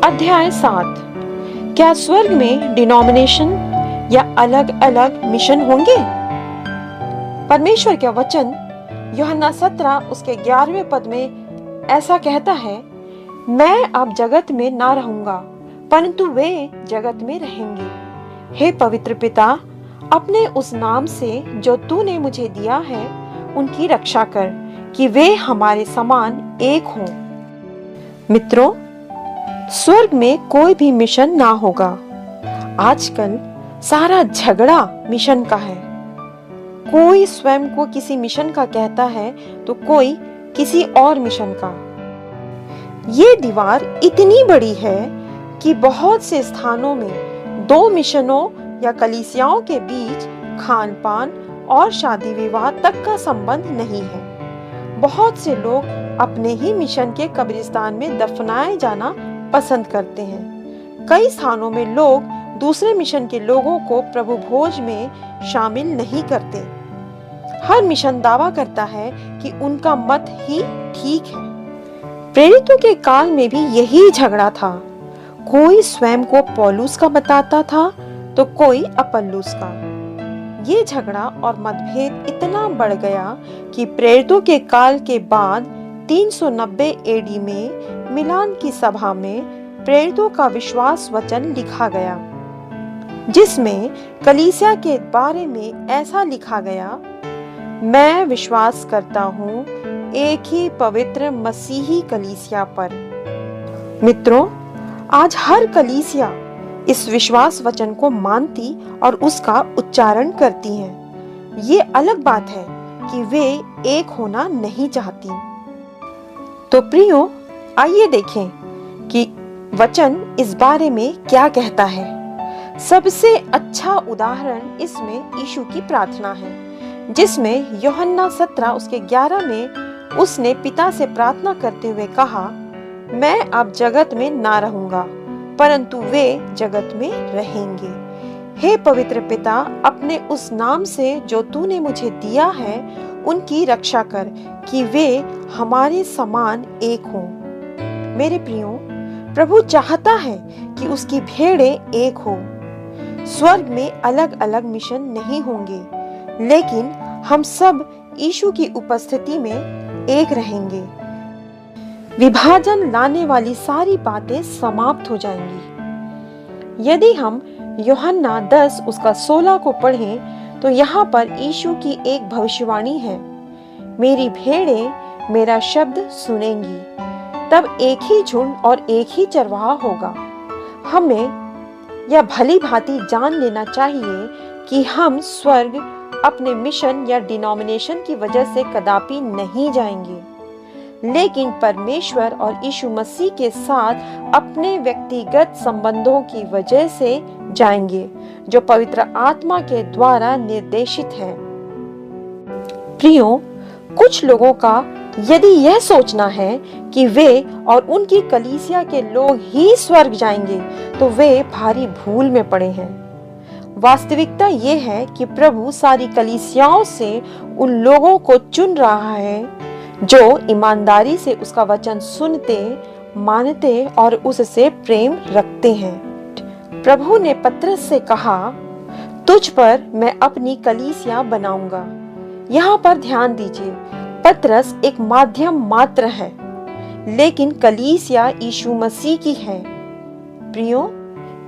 अध्याय 7। क्या स्वर्ग में डिनोमिनेशन या अलग अलग मिशन होंगे? परमेश्वर का वचन यूहन्ना 17 उसके 11वें पद में ऐसा कहता है, मैं अब जगत में ना रहूंगा परंतु वे जगत में रहेंगे। हे पवित्र पिता, अपने उस नाम से जो तूने मुझे दिया है उनकी रक्षा कर कि वे हमारे समान एक हों। मित्रों, स्वर्ग में कोई भी मिशन ना होगा। आजकल सारा झगड़ा मिशन का है। कोई स्वयं को किसी मिशन का कहता है तो कोई किसी और मिशन का। ये दीवार इतनी बड़ी है कि बहुत से स्थानों में दो मिशनों या कलीसियाओं के बीच खान पान और शादी विवाह तक का संबंध नहीं है। बहुत से लोग अपने ही मिशन के कब्रिस्तान में दफनाए जाना पसंद करते हैं। कई स्थानों में लोग दूसरे मिशन के लोगों को प्रभु भोज में शामिल नहीं करते। हर मिशन दावा करता है कि उनका मत ही ठीक है। प्रेरितों के काल में भी यही झगड़ा था। कोई स्वयं को पौलुस का बताता था तो कोई अपुल्लोस का। ये झगड़ा और मतभेद इतना बढ़ गया कि प्रेरितों के काल के बाद 390 एडी में मिलान की सभा में प्रेरितों का विश्वास वचन लिखा गया, जिसमें कलीसिया के बारे में ऐसा लिखा गया, मैं विश्वास करता हूँ एक ही पवित्र मसीही कलीसिया पर। मित्रों, आज हर कलीसिया इस विश्वास वचन को मानती और उसका उच्चारण करती है। ये अलग बात है कि वे एक होना नहीं चाहती। तो प्रियो, आइए देखें कि वचन इस बारे में क्या कहता है। सबसे अच्छा उदाहरण इसमें यीशु की प्रार्थना है, जिसमें यूहन्ना 17 उसके 11 में उसने पिता से प्रार्थना करते हुए कहा, मैं अब जगत में ना रहूंगा परंतु वे जगत में रहेंगे। हे पवित्र पिता, अपने उस नाम से जो तूने मुझे दिया है उनकी रक्षा कर कि वे हमारे समान एक हों। मेरे प्रियो, प्रभु चाहता है कि उसकी भेड़ें एक हो। स्वर्ग में अलग अलग मिशन नहीं होंगे, लेकिन हम सब यीशु की उपस्थिति में एक रहेंगे। विभाजन लाने वाली सारी बातें समाप्त हो जाएंगी। यदि हम यूहन्ना 10 उसका 16 को पढ़ें तो यहाँ पर यीशु की एक भविष्यवाणी है, मेरी भेड़ें मेरा शब्द सुनेंगी, तब एक ही झुंड और एक ही चरवाहा होगा। हमें यह भली भांति जान लेना चाहिए कि हम स्वर्ग अपने मिशन या डिनोमिनेशन की वजह से कदापि नहीं जाएंगे, लेकिन परमेश्वर और यीशु मसीह के साथ अपने व्यक्तिगत संबंधों की वजह से जाएंगे, जो पवित्र आत्मा के द्वारा निर्देशित है। प्रियो, कुछ लोगों का यदि यह सोचना है कि वे और उनकी कलीसिया के लोग ही स्वर्ग जाएंगे तो वे भारी भूल में पड़े हैं। वास्तविकता ये है कि प्रभु सारी कलीसियाओं से उन लोगों को चुन रहा है जो ईमानदारी से उसका वचन सुनते, मानते और उससे प्रेम रखते हैं। प्रभु ने पतरस से कहा, तुझ पर मैं अपनी कलीसिया बनाऊंगा। यहाँ पर ध्यान दीजिए, पतरस एक माध्यम मात्र है, लेकिन कलीसिया यीशु मसीह की है। प्रियो,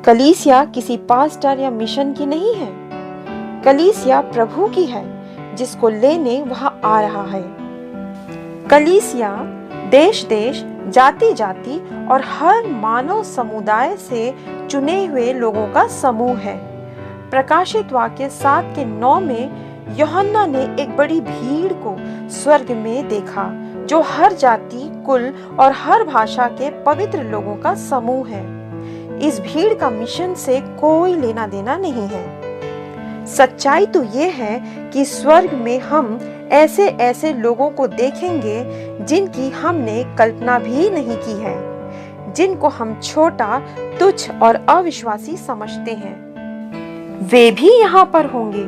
कलीसिया किसी पास्टर या मिशन की नहीं है। कलीसिया प्रभु की है, जिसको लेने वहां आ रहा है। कलीसिया देश देश, जाति जाति और हर मानव समुदाय से चुने हुए लोगों का समूह है। प्रकाशित वाक्य 7 के 9 में यूहन्ना ने एक बड़ी भीड़ को स्वर्ग में देखा, जो हर जाति, कुल और हर भाषा के पवित्र लोगों का समूह है। इस भीड़ का मिशन से कोई लेना देना नहीं है। सच्चाई तो ये है कि स्वर्ग में हम ऐसे ऐसे लोगों को देखेंगे जिनकी हमने कल्पना भी नहीं की है, जिनको हम छोटा, तुच्छ और अविश्वासी समझते हैं। वे भी यहाँ पर होंगे,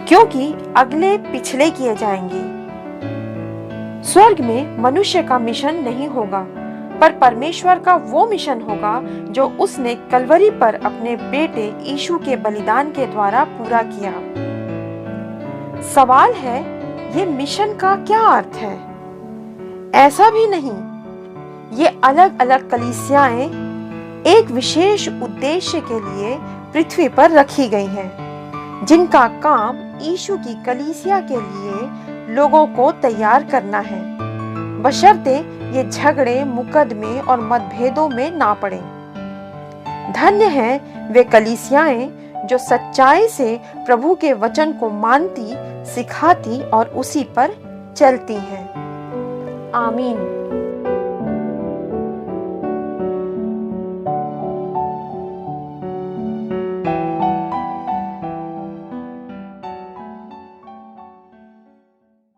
क्योंकि अगले पिछले किए जाएंगे। स्वर्ग में मनुष्य का मिशन नहीं होगा, पर परमेश्वर का वो मिशन होगा जो उसने कलवरी पर अपने बेटे यीशु के बलिदान के द्वारा पूरा किया। सवाल है, ये मिशन का क्या अर्थ है? ऐसा भी नहीं, ये अलग अलग कलीसियाएं एक विशेष उद्देश्य के लिए पृथ्वी पर रखी गई हैं, जिनका काम यीशु की कलीसिया के लिए लोगों को तैयार करना है, बशर्ते ये झगड़े, मुकदमे और मतभेदों में ना पड़े। धन्य हैं वे कलीसियाएं जो सच्चाई से प्रभु के वचन को मानती, सिखाती और उसी पर चलती हैं। आमीन।